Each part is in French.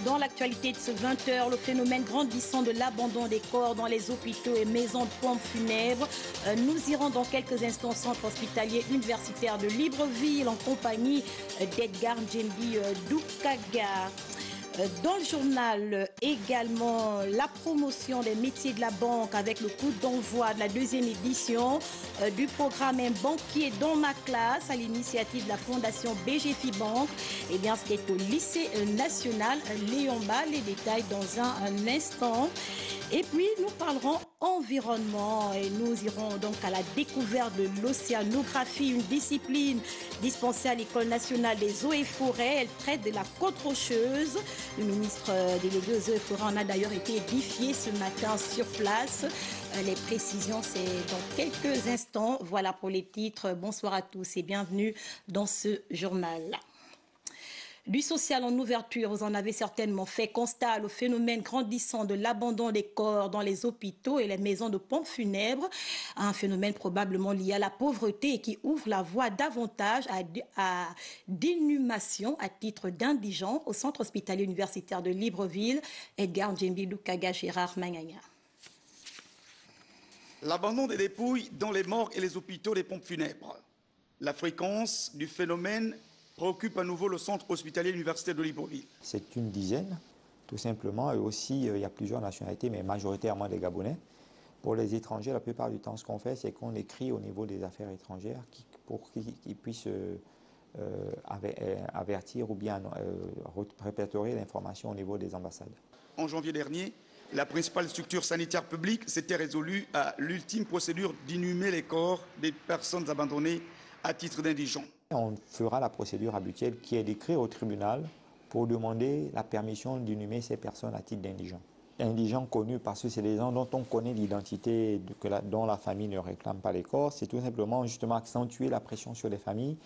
Dans l'actualité de ce 20h, le phénomène grandissant de l'abandon des corps dans les hôpitaux et maisons de pompes funèbres. Nous irons dans quelques instants au centre hospitalier universitaire de Libreville en compagnie d'Edgar Djembi Doukaga. Dans le journal également, la promotion des métiers de la banque avec le coup d'envoi de la deuxième édition du programme Un banquier dans ma classe à l'initiative de la fondation BGFI Banque. Eh bien, c'était au lycée national Léon Bas. Les détails dans un instant. Et puis, nous parlerons environnement et nous irons donc à la découverte de l'océanographie, une discipline dispensée à l'École nationale des eaux et forêts. Elle traite de la côte rocheuse. Le ministre délégué aux eaux et forêts en a d'ailleurs été édifié ce matin sur place. Les précisions, c'est dans quelques instants. Voilà pour les titres. Bonsoir à tous et bienvenue dans ce journal. Du social en ouverture, vous en avez certainement fait constat, le phénomène grandissant de l'abandon des corps dans les hôpitaux et les maisons de pompes funèbres, un phénomène probablement lié à la pauvreté et qui ouvre la voie davantage à d'inhumation à titre d'indigents au centre hospitalier universitaire de Libreville. Edgar Djembi Doukaga, Gérard Mangagna. L'abandon des dépouilles dans les morgues et les hôpitaux des pompes funèbres. La fréquence du phénomène préoccupe à nouveau le centre hospitalier universitaire de Libreville. C'est une dizaine, tout simplement, et aussi il y a plusieurs nationalités, mais majoritairement des Gabonais. Pour les étrangers, la plupart du temps, ce qu'on fait, c'est qu'on écrit au niveau des affaires étrangères pour qu'ils puissent avertir ou bien répertorier l'information au niveau des ambassades. En janvier dernier, la principale structure sanitaire publique s'était résolue à l'ultime procédure d'inhumer les corps des personnes abandonnées à titre d'indigents. On fera la procédure habituelle qui est d'écrire au tribunal pour demander la permission d'inhumer ces personnes à titre d'indigents. Indigents connus parce que c'est des gens dont on connaît l'identité, dont la famille ne réclame pas les corps. C'est tout simplement justement accentuer la pression sur les familles,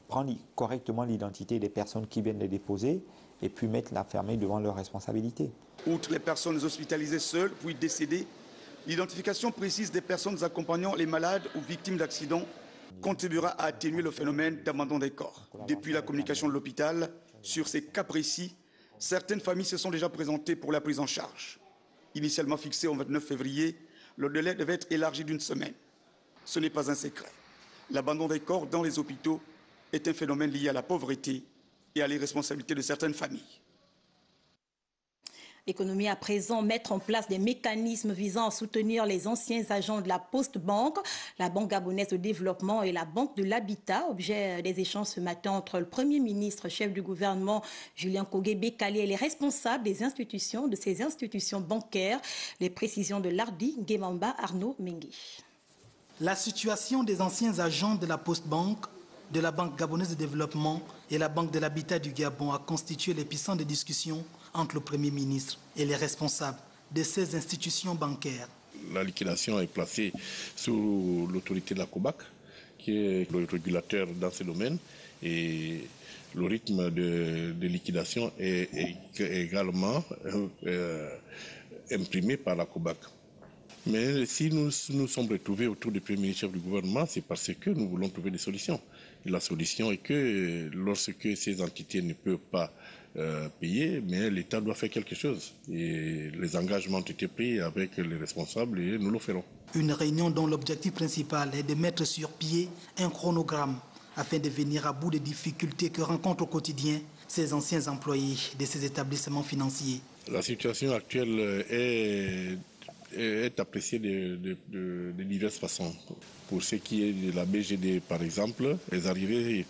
prendre correctement l'identité des personnes qui viennent les déposer et puis mettre la famille devant leurs responsabilités. Outre les personnes hospitalisées seules puis décédées, l'identification précise des personnes accompagnant les malades ou victimes d'accidents contribuera à atténuer le phénomène d'abandon des corps. Depuis la communication de l'hôpital sur ces cas précis, certaines familles se sont déjà présentées pour la prise en charge. Initialement fixé au 29 février, le délai devait être élargi d'une semaine. Ce n'est pas un secret. L'abandon des corps dans les hôpitaux est un phénomène lié à la pauvreté et à l'irresponsabilité de certaines familles. Économie à présent, mettre en place des mécanismes visant à soutenir les anciens agents de la Poste Banque, la Banque gabonaise de développement et la Banque de l'habitat. Objet des échanges ce matin entre le Premier ministre, chef du gouvernement, Julien Kogué-Bekale et les responsables des institutions, de ces institutions bancaires. Les précisions de l'Ardi, Nguemamba, Arnaud Mengi. La situation des anciens agents de la Poste Banque, de la Banque gabonaise de développement et la Banque de l'habitat du Gabon a constitué l'épicentre de discussion entre le Premier ministre et les responsables de ces institutions bancaires. La liquidation est placée sous l'autorité de la COBAC, qui est le régulateur dans ce domaine, et le rythme de liquidation est également imprimé par la COBAC. Mais si nous nous sommes retrouvés autour du Premier chef du gouvernement, c'est parce que nous voulons trouver des solutions. Et la solution est que lorsque ces entités ne peuvent pas payer, mais l'État doit faire quelque chose. Et les engagements ont été pris avec les responsables et nous le ferons. Une réunion dont l'objectif principal est de mettre sur pied un chronogramme afin de venir à bout des difficultés que rencontrent au quotidien ces anciens employés de ces établissements financiers. La situation actuelle est appréciée de diverses façons. Pour ce qui est de la BGD, par exemple, les arrivées,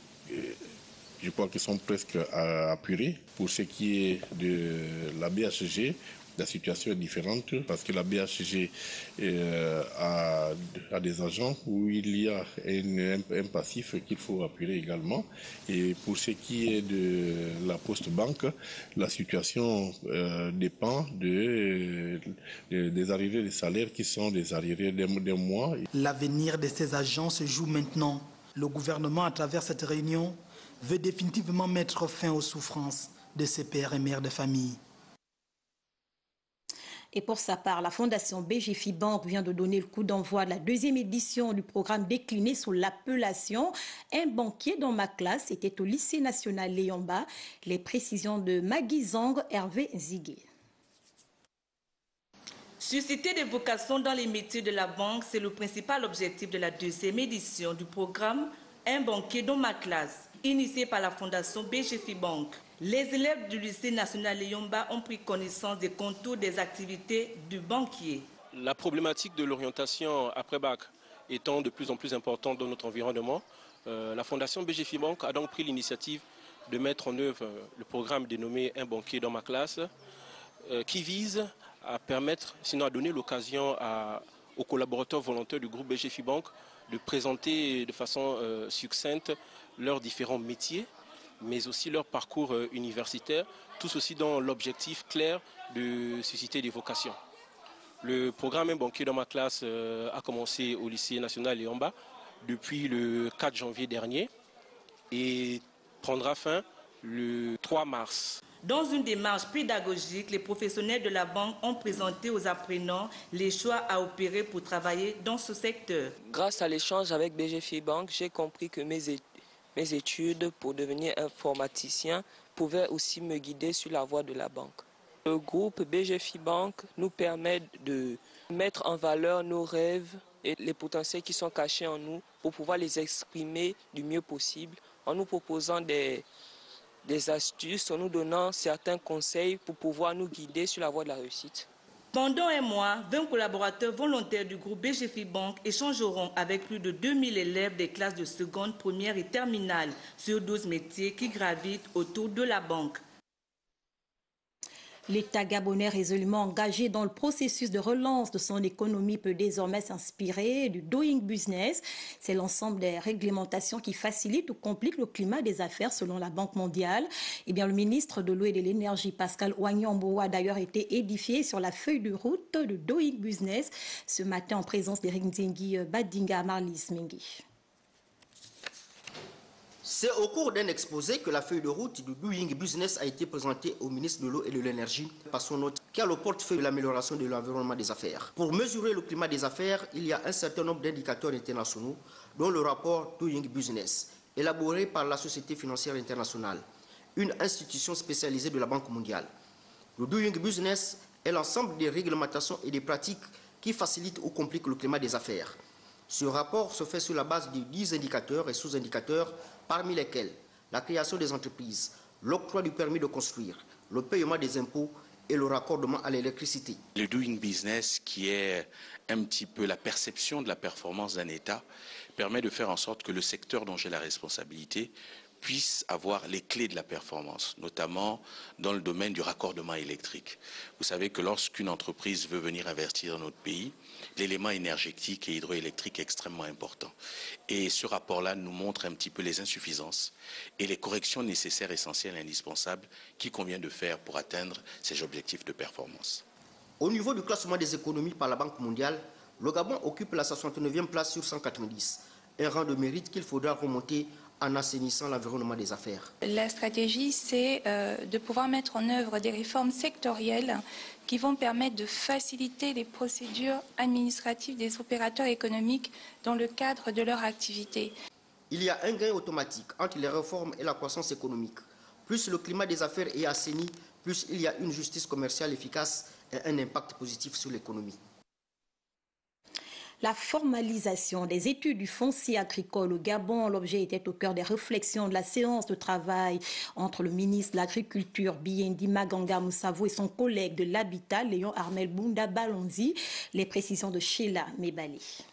je crois qu'elles sont presque apurées. Pour ce qui est de la BHG, la situation est différente parce que la BHG a des agents où il y a un passif qu'il faut apurer également. Et pour ce qui est de la Poste Banque, la situation dépend des arrivées des salaires qui sont des arrivées d'un mois. L'avenir de ces agents se joue maintenant. Le gouvernement, à travers cette réunion, veut définitivement mettre fin aux souffrances de ces pères et mères de famille. Et pour sa part, la Fondation BGFI Bank vient de donner le coup d'envoi de la 2e édition du programme décliné sous l'appellation « Un banquier dans ma classe ». C'était au lycée national Léomba. Les précisions de Magui Zang, Hervé Zigué. Susciter des vocations dans les métiers de la banque, c'est le principal objectif de la 2e édition du programme « Un banquier dans ma classe », initié par la Fondation BGFI Bank. Les élèves du lycée national Léomba ont pris connaissance des contours des activités du banquier. La problématique de l'orientation après-bac étant de plus en plus importante dans notre environnement, la Fondation BGFI Bank a donc pris l'initiative de mettre en œuvre le programme dénommé « Un banquier dans ma classe » qui vise à permettre, sinon à donner l'occasion aux collaborateurs volontaires du groupe BGFI Bank de présenter de façon succincte leurs différents métiers, mais aussi leur parcours universitaire, tous aussi dans l'objectif clair de susciter des vocations. Le programme Un banquier dans ma classe a commencé au lycée national Léomba depuis le 4 janvier dernier et prendra fin le 3 mars. Dans une démarche pédagogique, les professionnels de la banque ont présenté aux apprenants les choix à opérer pour travailler dans ce secteur. Grâce à l'échange avec BGFI Bank, j'ai compris que mes études pour devenir informaticien pouvaient aussi me guider sur la voie de la banque. Le groupe BGFI Bank nous permet de mettre en valeur nos rêves et les potentiels qui sont cachés en nous pour pouvoir les exprimer du mieux possible en nous proposant des astuces, en nous donnant certains conseils pour pouvoir nous guider sur la voie de la réussite. Pendant un mois, 20 collaborateurs volontaires du groupe BGFI Bank échangeront avec plus de 2000 élèves des classes de seconde, première et terminale sur 12 métiers qui gravitent autour de la banque. L'État gabonais résolument engagé dans le processus de relance de son économie peut désormais s'inspirer du doing business. C'est l'ensemble des réglementations qui facilitent ou compliquent le climat des affaires selon la Banque mondiale. Eh bien, le ministre de l'Eau et de l'Énergie, Pascal Ouagnan-Mboua, a d'ailleurs été édifié sur la feuille de route de doing business ce matin en présence d'Eric Nzengi Badinga Marlis Mengi. C'est au cours d'un exposé que la feuille de route du Doing Business a été présentée au ministre de l'Eau et de l'Énergie par son hôte qui a le portefeuille de l'amélioration de l'environnement des affaires. Pour mesurer le climat des affaires, il y a un certain nombre d'indicateurs internationaux, dont le rapport Doing Business, élaboré par la Société financière internationale, une institution spécialisée de la Banque mondiale. Le Doing Business est l'ensemble des réglementations et des pratiques qui facilitent ou compliquent le climat des affaires. Ce rapport se fait sur la base de 10 indicateurs et sous-indicateurs, parmi lesquels la création des entreprises, l'octroi du permis de construire, le paiement des impôts et le raccordement à l'électricité. Le doing business, qui est un petit peu la perception de la performance d'un État, permet de faire en sorte que le secteur dont j'ai la responsabilité puisse avoir les clés de la performance, notamment dans le domaine du raccordement électrique. Vous savez que lorsqu'une entreprise veut venir investir dans notre pays, l'élément énergétique et hydroélectrique est extrêmement important. Et ce rapport-là nous montre un petit peu les insuffisances et les corrections nécessaires, essentielles et indispensables qu'il convient de faire pour atteindre ces objectifs de performance. Au niveau du classement des économies par la Banque mondiale, le Gabon occupe la 69e place sur 190, un rang de mérite qu'il faudra remonter en assainissant l'environnement des affaires. La stratégie, c'est de pouvoir mettre en œuvre des réformes sectorielles qui vont permettre de faciliter les procédures administratives des opérateurs économiques dans le cadre de leur activité. Il y a un gain automatique entre les réformes et la croissance économique. Plus le climat des affaires est assaini, plus il y a une justice commerciale efficace et un impact positif sur l'économie. La formalisation des études du foncier agricole au Gabon, l'objet était au cœur des réflexions de la séance de travail entre le ministre de l'Agriculture, Biyendi Maganga Moussavo, et son collègue de l'Habitat, Léon Armel Bounda Balonzi. Les précisions de Sheila Mebali.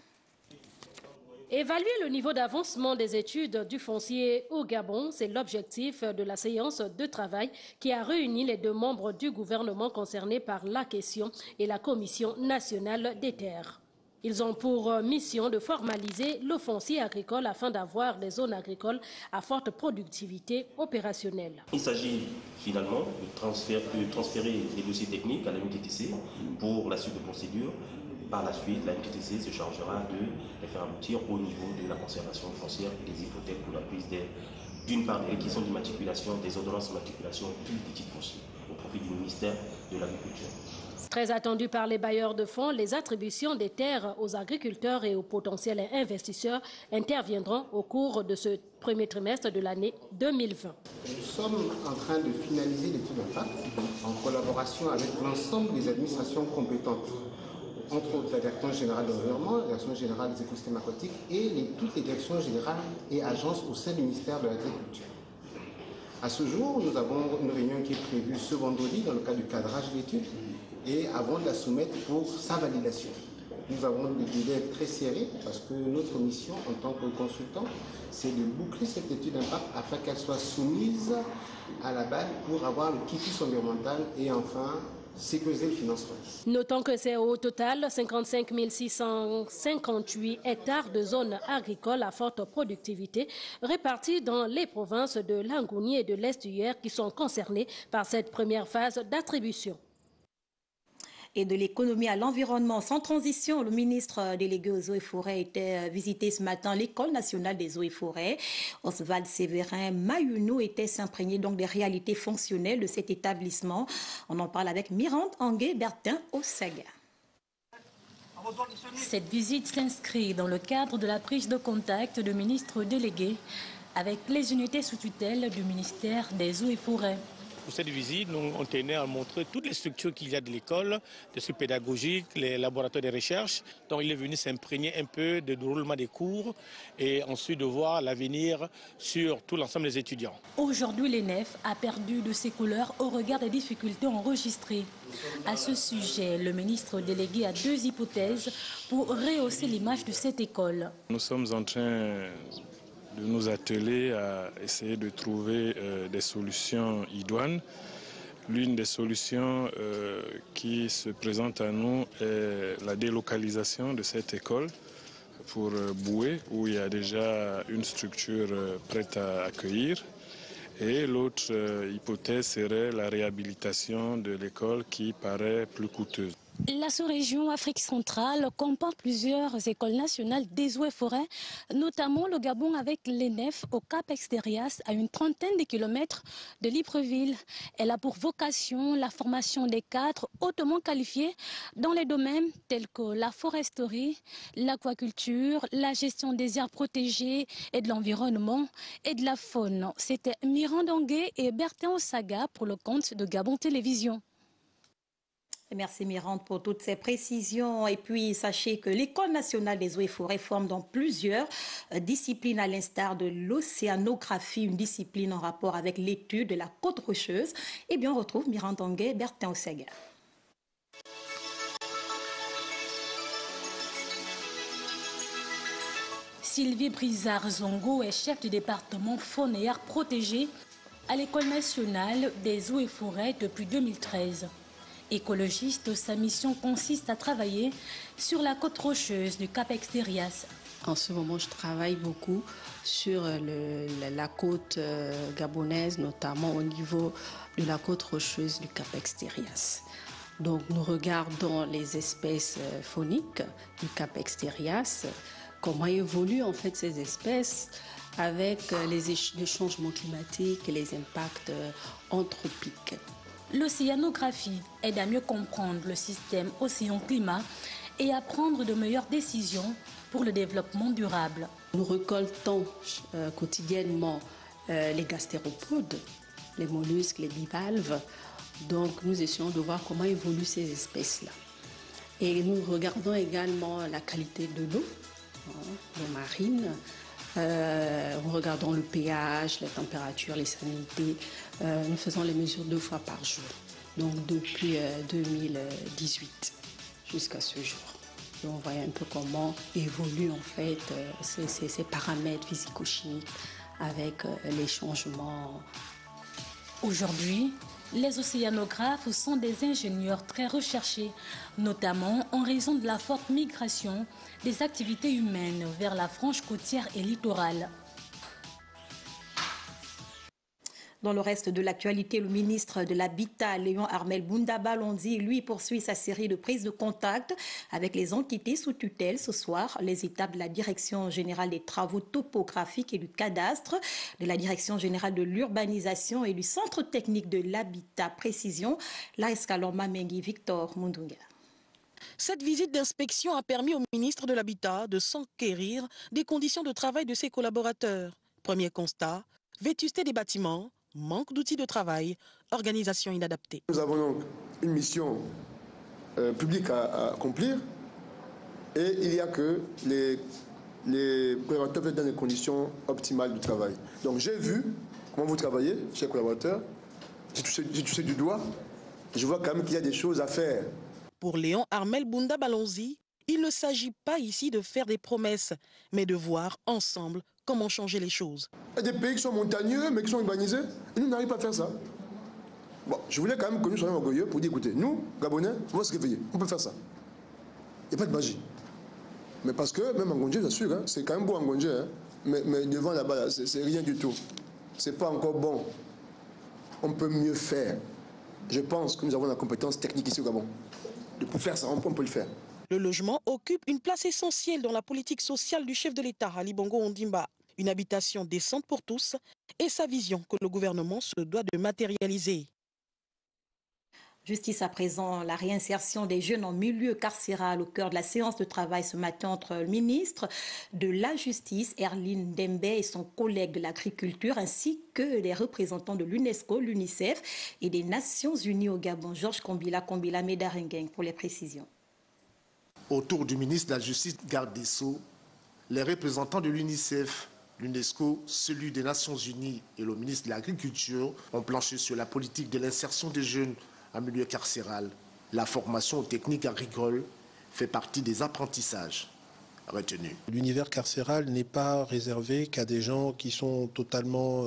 Évaluer le niveau d'avancement des études du foncier au Gabon, c'est l'objectif de la séance de travail qui a réuni les deux membres du gouvernement concernés par la question et la Commission nationale des terres. Ils ont pour mission de formaliser le foncier agricole afin d'avoir des zones agricoles à forte productivité opérationnelle. Il s'agit finalement de transférer les dossiers techniques à la MTTC pour la suite de procédure. Par la suite, la MTTC se chargera de les faire aboutir au niveau de la conservation foncière et des hypothèques pour la prise d'une part des réquisitions d'immatriculation, des ordonnances d'immatriculation et du titre foncier au profit du ministère de l'Agriculture. Très attendu par les bailleurs de fonds, les attributions des terres aux agriculteurs et aux potentiels investisseurs interviendront au cours de ce premier trimestre de l'année 2020. Nous sommes en train de finaliser l'étude d'impact en collaboration avec l'ensemble des administrations compétentes, entre autres la Direction générale de l'environnement, la Direction générale des écosystèmes aquatiques et toutes les directions générales et agences au sein du ministère de l'Agriculture. À ce jour, nous avons une réunion qui est prévue ce vendredi dans le cadre du cadrage de l'étude et avant de la soumettre pour sa validation. Nous avons des délais très serrés parce que notre mission en tant que consultant, c'est de boucler cette étude d'impact afin qu'elle soit soumise à la BAD pour avoir le quitus environnemental et enfin sécuriser le financement. Notons que c'est au total 55 658 hectares de zones agricoles à forte productivité répartis dans les provinces de Langouni et de l'Estuaire qui sont concernées par cette première phase d'attribution. Et de l'économie à l'environnement. Sans transition, le ministre délégué aux eaux et forêts était visité ce matin l'École nationale des eaux et forêts. Oswald Séverin Mayuno était s'imprégner donc des réalités fonctionnelles de cet établissement. On en parle avec Mirande Anguet-Bertin au Saga. Cette visite s'inscrit dans le cadre de la prise de contact du ministre délégué avec les unités sous tutelle du ministère des eaux et forêts. Pour cette visite, on tenait à montrer toutes les structures qu'il y a de l'école, des structures pédagogiques, les laboratoires de recherche. Donc il est venu s'imprégner un peu du déroulement des cours et ensuite de voir l'avenir sur tout l'ensemble des étudiants. Aujourd'hui, l'ENEF a perdu de ses couleurs au regard des difficultés enregistrées. À ce sujet, le ministre délégué a deux hypothèses pour rehausser l'image de cette école. Nous sommes en train de nous atteler à essayer de trouver des solutions idoines. L'une des solutions qui se présente à nous est la délocalisation de cette école pour Boué, où il y a déjà une structure prête à accueillir. Et l'autre hypothèse serait la réhabilitation de l'école qui paraît plus coûteuse. La sous-région Afrique centrale comporte plusieurs écoles nationales des eaux et forêts, notamment le Gabon avec l'ENEF au Cap Extérias à une trentaine de kilomètres de Libreville. Elle a pour vocation la formation des cadres hautement qualifiés dans les domaines tels que la foresterie, l'aquaculture, la gestion des aires protégées et de l'environnement et de la faune. C'était Mirande Anguet et Bertin Osaga pour le compte de Gabon Télévision. Merci Mirande pour toutes ces précisions. Et puis sachez que l'École nationale des eaux et forêts forme dans plusieurs disciplines à l'instar de l'océanographie, une discipline en rapport avec l'étude de la côte rocheuse. Et bien on retrouve Mirande Anguet et Bertin Osaga. Sylvie Brizard-Zongo est chef du département faune et aires protégées à l'École nationale des eaux et forêts depuis 2013. Écologiste, sa mission consiste à travailler sur la côte rocheuse du Cap Extérias. En ce moment, je travaille beaucoup sur la côte gabonaise, notamment au niveau de la côte rocheuse du Cap Extérias. Donc, nous regardons les espèces fauniques du Cap Extérias, comment évoluent en fait ces espèces avec les changements climatiques et les impacts anthropiques. L'océanographie aide à mieux comprendre le système océan-climat et à prendre de meilleures décisions pour le développement durable. Nous récoltons quotidiennement les gastéropodes, les mollusques, les bivalves. Donc nous essayons de voir comment évoluent ces espèces-là. Et nous regardons également la qualité de l'eau, l'eau marine. Nous regardons le pH, la température, les salinités. Nous faisons les mesures 2 fois par jour, donc depuis 2018 jusqu'à ce jour. Et on voit un peu comment évoluent en fait ces paramètres physico-chimiques avec les changements. Aujourd'hui, les océanographes sont des ingénieurs très recherchés, notamment en raison de la forte migration des activités humaines vers la frange côtière et littorale. Dans le reste de l'actualité, le ministre de l'Habitat, Léon Armel Bounda Balondi, lui poursuit sa série de prises de contact avec les entités sous tutelle. Ce soir, les étapes de la Direction générale des travaux topographiques et du cadastre, de la Direction générale de l'urbanisation et du Centre technique de l'habitat précision, la Escaloma Mengi Victor Mundunga. Cette visite d'inspection a permis au ministre de l'Habitat de s'enquérir des conditions de travail de ses collaborateurs. Premier constat, vétusté des bâtiments, manque d'outils de travail, organisation inadaptée. Nous avons donc une mission publique à accomplir et il y a que les collaborateurs veulent dans des conditions optimales du travail. Donc j'ai vu comment vous travaillez, chers collaborateurs, j'ai touché du doigt, je vois quand même qu'il y a des choses à faire. Pour Léon Armel Bounda Balondi, il ne s'agit pas ici de faire des promesses, mais de voir ensemble comment changer les choses. Il y a des pays qui sont montagneux, mais qui sont urbanisés, et nous n'arrivons pas à faire ça. Bon, je voulais quand même que nous soyons orgueilleux pour dire, écoutez, nous, Gabonais, on va se réveiller, on peut faire ça. Il n'y a pas de magie. Mais parce que, même en Gondje, bien sûr, hein, c'est quand même beau en Gondje, hein, mais devant là-bas, c'est rien du tout. C'est pas encore bon. On peut mieux faire. Je pense que nous avons la compétence technique ici au Gabon. Pour faire ça, on peut le faire. Le logement occupe une place essentielle dans la politique sociale du chef de l'État, Ali Bongo Ondimba. Une habitation décente pour tous et sa vision que le gouvernement se doit de matérialiser. Justice à présent, la réinsertion des jeunes en milieu carcéral au cœur de la séance de travail ce matin entre le ministre de la Justice, Erline Dembe, et son collègue de l'Agriculture, ainsi que les représentants de l'UNESCO, l'UNICEF et des Nations Unies au Gabon. Georges Kombila Medaringeng pour les précisions. Autour du ministre de la Justice, garde des Sceaux, les représentants de l'UNICEF, l'UNESCO, celui des Nations Unies et le ministre de l'Agriculture ont planché sur la politique de l'insertion des jeunes en milieu carcéral. La formation aux techniques agricoles fait partie des apprentissages retenus. L'univers carcéral n'est pas réservé qu'à des gens qui sont totalement,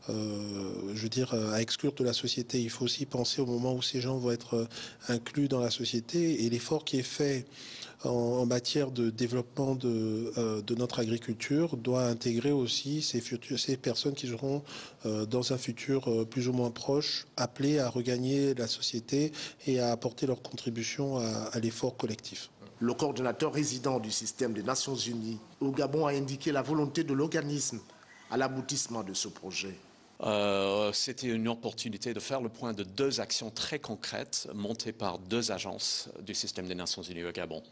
à exclure de la société. Il faut aussi penser au moment où ces gens vont être inclus dans la société, et l'effort qui est fait en matière de développement de notre agriculture doit intégrer aussi ces personnes qui seront dans un futur plus ou moins proche appelées à regagner la société et à apporter leur contribution à l'effort collectif. Le coordonnateur résident du système des Nations Unies au Gabon a indiqué la volonté de l'organisme à l'aboutissement de ce projet. C'était une opportunité de faire le point de deux actions très concrètes montées par deux agences du système des Nations Unies au Gabon.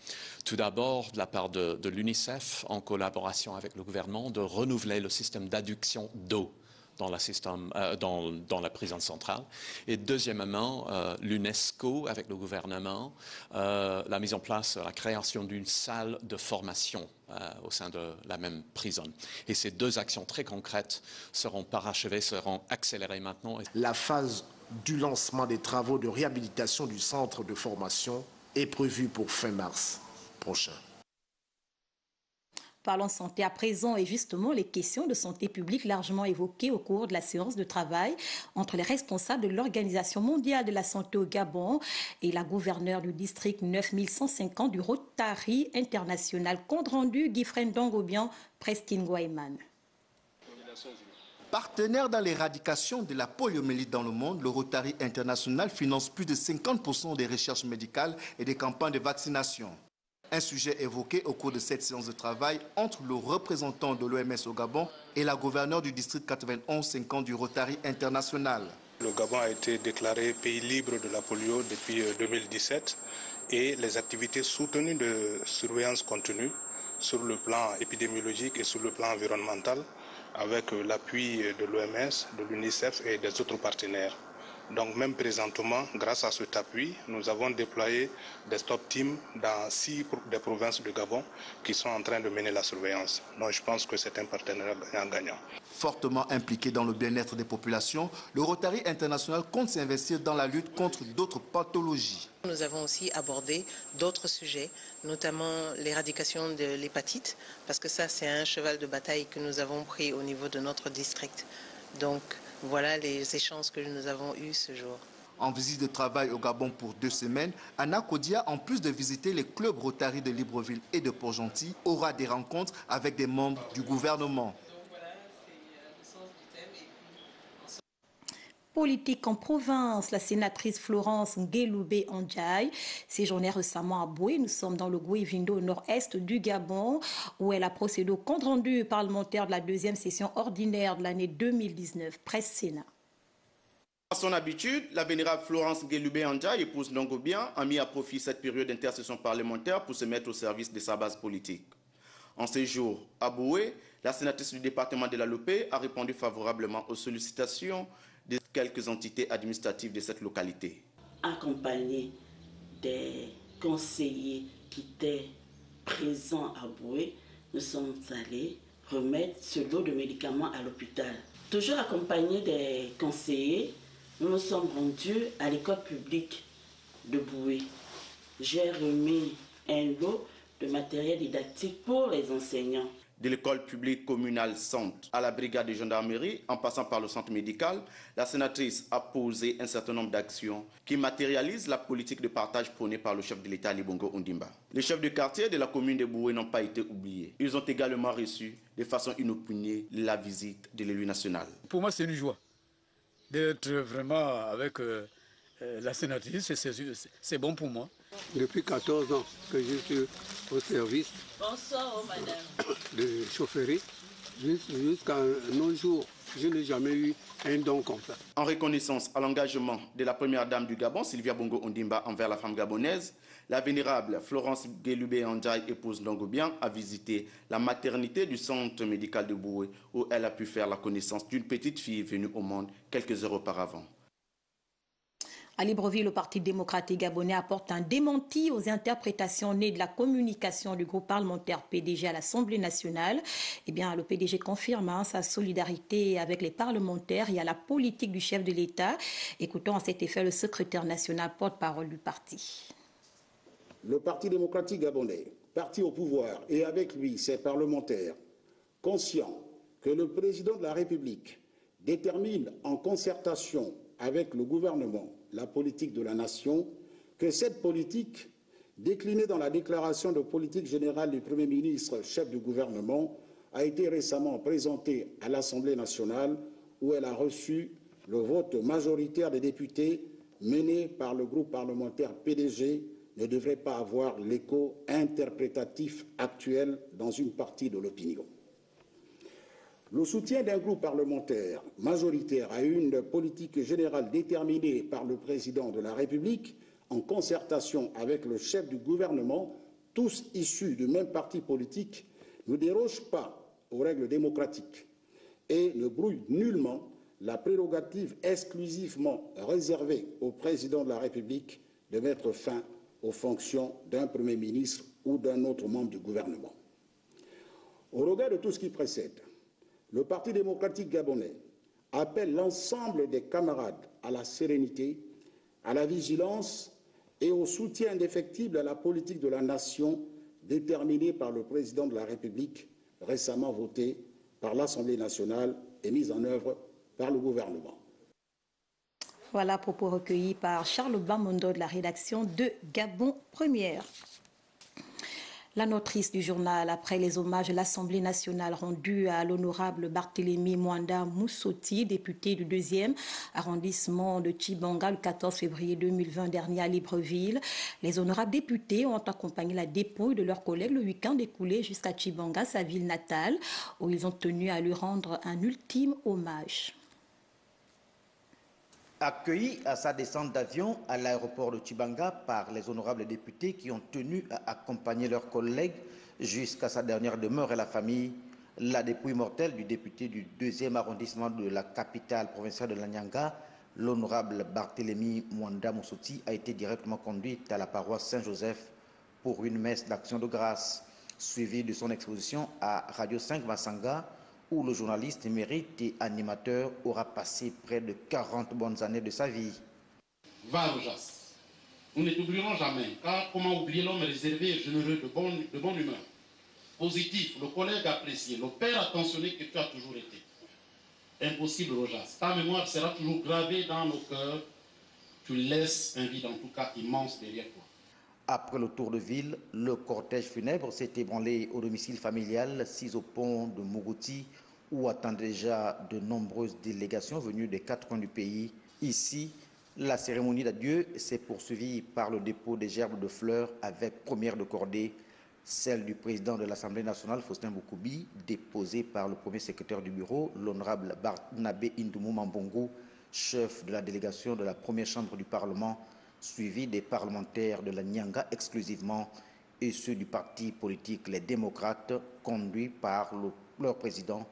Tout d'abord, de la part de l'UNICEF, en collaboration avec le gouvernement, de renouveler le système d'adduction d'eau dans la prison centrale. Et deuxièmement, l'UNESCO, avec le gouvernement, la mise en place, la création d'une salle de formation au sein de la même prison. Et ces deux actions très concrètes seront parachevées, seront accélérées maintenant. La phase du lancement des travaux de réhabilitation du centre de formation est prévue pour fin mars prochain. Parlons santé à présent, et justement les questions de santé publique largement évoquées au cours de la séance de travail entre les responsables de l'Organisation mondiale de la santé au Gabon et la gouverneure du district 9150 du Rotary international. Compte rendu, Guifren Dongobian, Preskin Guayman. Partenaire dans l'éradication de la poliomyélite dans le monde, le Rotary international finance plus de 50% des recherches médicales et des campagnes de vaccination. Un sujet évoqué au cours de cette séance de travail entre le représentant de l'OMS au Gabon et la gouverneure du district 9150 du Rotary international. Le Gabon a été déclaré pays libre de la polio depuis 2017 et les activités soutenues de surveillance continue sur le plan épidémiologique et sur le plan environnemental avec l'appui de l'OMS, de l'UNICEF et des autres partenaires. Donc même présentement, grâce à cet appui, nous avons déployé des stop teams dans 6 des provinces du Gabon qui sont en train de mener la surveillance. Donc je pense que c'est un partenariat gagnant-gagnant. Fortement impliqué dans le bien-être des populations, le Rotary international compte s'investir dans la lutte contre d'autres pathologies. Nous avons aussi abordé d'autres sujets, notamment l'éradication de l'hépatite, parce que ça c'est un cheval de bataille que nous avons pris au niveau de notre district. Donc voilà les échanges que nous avons eus ce jour. En visite de travail au Gabon pour 2 semaines, Anna Kodia, en plus de visiter les clubs Rotary de Libreville et de Port-Gentil, aura des rencontres avec des membres du gouvernement. politique en province, la sénatrice Florence Ngeloubé Andjaye séjournait récemment à Boué. Nous sommes dans le Goué-Vindo au nord-est du Gabon où elle a procédé au compte-rendu parlementaire de la deuxième session ordinaire de l'année 2019. Presse Sénat. À son habitude, la vénérable Florence Ngeloubé Andjaye, épouse Ndongobien, a mis à profit cette période d'intercession parlementaire pour se mettre au service de sa base politique. En séjour à Boué, la sénatrice du département de la Lopé a répondu favorablement aux sollicitations de quelques entités administratives de cette localité. Accompagnée des conseillers qui étaient présents à Boué, nous sommes allés remettre ce lot de médicaments à l'hôpital. Toujours accompagnés des conseillers, nous nous sommes rendus à l'école publique de Boué. J'ai remis un lot de matériel didactique pour les enseignants. De l'école publique communale centre à la brigade de gendarmerie, en passant par le centre médical, la sénatrice a posé un certain nombre d'actions qui matérialisent la politique de partage prônée par le chef de l'État, Ali Bongo Ondimba. Les chefs de quartier de la commune de Boué n'ont pas été oubliés. Ils ont également reçu de façon inopinée la visite de l'élu national. Pour moi, c'est une joie d'être vraiment avec la sénatrice. C'est bon pour moi. Depuis 14 ans que je suis au service de chaufferie, jusqu'à nos jours, je n'ai jamais eu un don comme ça. En reconnaissance à l'engagement de la première dame du Gabon, Sylvia Bongo Ondimba, envers la femme gabonaise, la vénérable Florence Ngeloubé Andjaye, épouse Ndongobien, a visité la maternité du centre médical de Boué, où elle a pu faire la connaissance d'une petite fille venue au monde quelques heures auparavant. À Libreville, le Parti démocratique gabonais apporte un démenti aux interprétations nées de la communication du groupe parlementaire PDG à l'Assemblée nationale. Eh bien, le PDG confirme sa solidarité avec les parlementaires et à la politique du chef de l'État. Écoutons à cet effet le secrétaire national porte-parole du parti. Le Parti démocratique gabonais, parti au pouvoir et avec lui ses parlementaires, conscients que le président de la République détermine en concertation avec le gouvernement la politique de la nation, que cette politique, déclinée dans la déclaration de politique générale du Premier ministre, chef du gouvernement, a été récemment présentée à l'Assemblée nationale où elle a reçu le vote majoritaire des députés mené par le groupe parlementaire PDG, ne devrait pas avoir l'écho interprétatif actuel dans une partie de l'opinion. Le soutien d'un groupe parlementaire majoritaire à une politique générale déterminée par le président de la République, en concertation avec le chef du gouvernement, tous issus du même parti politique, ne déroge pas aux règles démocratiques et ne brouille nullement la prérogative exclusivement réservée au président de la République de mettre fin aux fonctions d'un Premier ministre ou d'un autre membre du gouvernement. Au regard de tout ce qui précède, le Parti démocratique gabonais appelle l'ensemble des camarades à la sérénité, à la vigilance et au soutien indéfectible à la politique de la nation déterminée par le président de la République, récemment votée par l'Assemblée nationale et mise en œuvre par le gouvernement. Voilà, propos recueillis par Charles Bamondo de la rédaction de Gabon Première. La notice du journal, après les hommages de l'Assemblée nationale rendus à l'honorable Barthélémy Mwanda Moussoti, député du 2e arrondissement de Tchibanga le 14 février 2020 dernier à Libreville. Les honorables députés ont accompagné la dépouille de leurs collègues le week-end écoulé jusqu'à Tchibanga, sa ville natale, où ils ont tenu à lui rendre un ultime hommage. Accueilli à sa descente d'avion à l'aéroport de Tchibanga par les honorables députés qui ont tenu à accompagner leurs collègues jusqu'à sa dernière demeure et la famille, la dépouille mortelle du député du 2e arrondissement de la capitale provinciale de l'Anyanga, l'honorable Barthélémy Mwanda Moussoti, a été directement conduite à la paroisse Saint-Joseph pour une messe d'action de grâce, suivie de son exposition à Radio 5 Massanga, où le journaliste émérite et animateur aura passé près de 40 bonnes années de sa vie. Va Rojas, nous ne t'oublierons jamais, car comment oublier l'homme réservé et généreux de bonne humeur, positif, le collègue apprécié, le père attentionné que tu as toujours été. Impossible Rojas, ta mémoire sera toujours gravée dans nos cœurs, tu laisses un vide en tout cas immense derrière toi. Après le tour de ville, le cortège funèbre s'est ébranlé au domicile familial 6 au pont de Mougouti, où attendent déjà de nombreuses délégations venues des 4 coins du pays Ici, la cérémonie d'adieu s'est poursuivie par le dépôt des gerbes de fleurs avec première de cordée, celle du président de l'Assemblée nationale, Faustin Boukoubi, déposée par le premier secrétaire du bureau, l'honorable Barnabé Indoumou Mambongo, chef de la délégation de la première chambre du Parlement, suivi des parlementaires de la Nyanga exclusivement et ceux du parti politique Les Démocrates, conduits par leur président,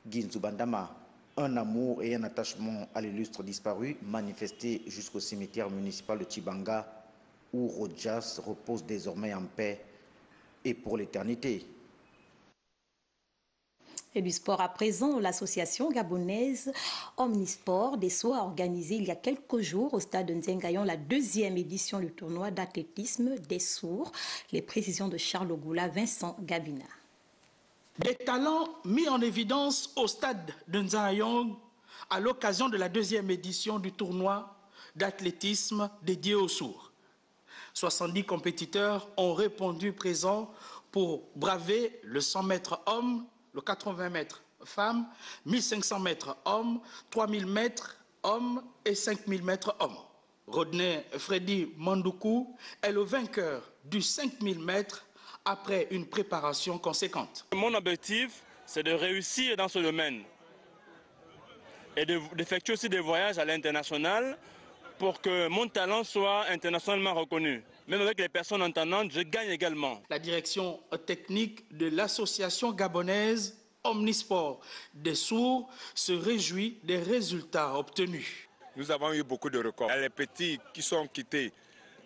Ginzou Bandama. Un amour et un attachement à l'illustre disparu manifesté jusqu'au cimetière municipal de Tchibanga, où Rojas repose désormais en paix et pour l'éternité. Et du sport à présent, l'association gabonaise Omnisport Dessous a organisé il y a quelques jours au stade de Nzengayon la 2e édition du tournoi d'athlétisme des sourds. Les précisions de Charles Ogoula, Vincent Gabina. Des talents mis en évidence au stade de Nzengayon à l'occasion de la 2e édition du tournoi d'athlétisme dédié aux sourds. 70 compétiteurs ont répondu présents pour braver le 100 mètres hommes, le 80 mètres femmes, 1500 mètres hommes, 3000 mètres hommes et 5000 mètres hommes. Rodney Freddy Mandoukou est le vainqueur du 5000 mètres après une préparation conséquente. Mon objectif, c'est de réussir dans ce domaine et d'effectuer aussi des voyages à l'international pour que mon talent soit internationalement reconnu. Même avec les personnes entendantes, je gagne également. La direction technique de l'association gabonaise Omnisport des sourds se réjouit des résultats obtenus. Nous avons eu beaucoup de records. Les petits qui sont quittés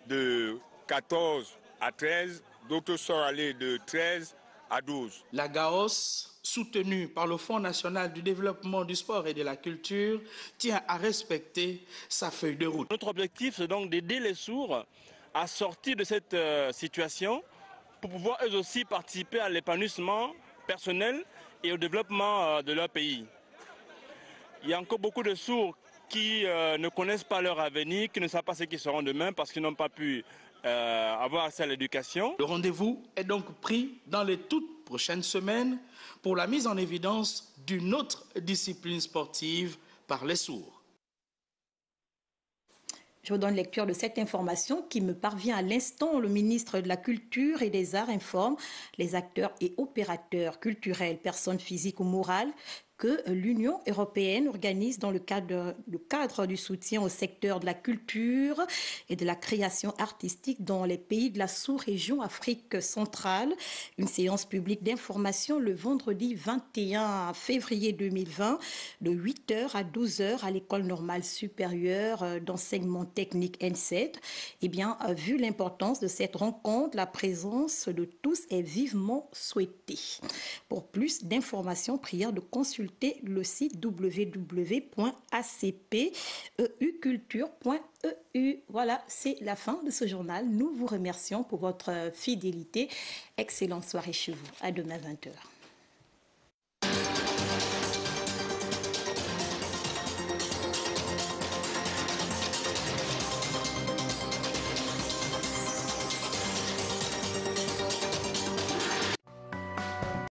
de 14 à 13, d'autres sont allés de 13 à 12. La GAOS, soutenue par le Fonds national du développement du sport et de la culture, tient à respecter sa feuille de route. Notre objectif, c'est donc d'aider les sourds à sortir de cette situation pour pouvoir eux aussi participer à l'épanouissement personnel et au développement de leur pays. Il y a encore beaucoup de sourds qui ne connaissent pas leur avenir, qui ne savent pas ce qu'ils seront demain parce qu'ils n'ont pas pu avoir accès à l'éducation. Le rendez-vous est donc pris dans les toutes prochaines semaines pour la mise en évidence d'une autre discipline sportive par les sourds. Je vous donne lecture de cette information qui me parvient à l'instant. Le ministre de la Culture et des Arts informe les acteurs et opérateurs culturels, personnes physiques ou morales, que l'Union européenne organise dans le cadre du soutien au secteur de la culture et de la création artistique dans les pays de la sous-région Afrique centrale. Une séance publique d'information le vendredi 21 février 2020 de 8h à 12h à l'École normale supérieure d'enseignement technique N7. Eh bien, vu l'importance de cette rencontre, la présence de tous est vivement souhaitée. Pour plus d'informations, prière de consulter le site www.acpeuculture.eu. Voilà, c'est la fin de ce journal. Nous vous remercions pour votre fidélité. Excellente soirée chez vous. À demain 20h.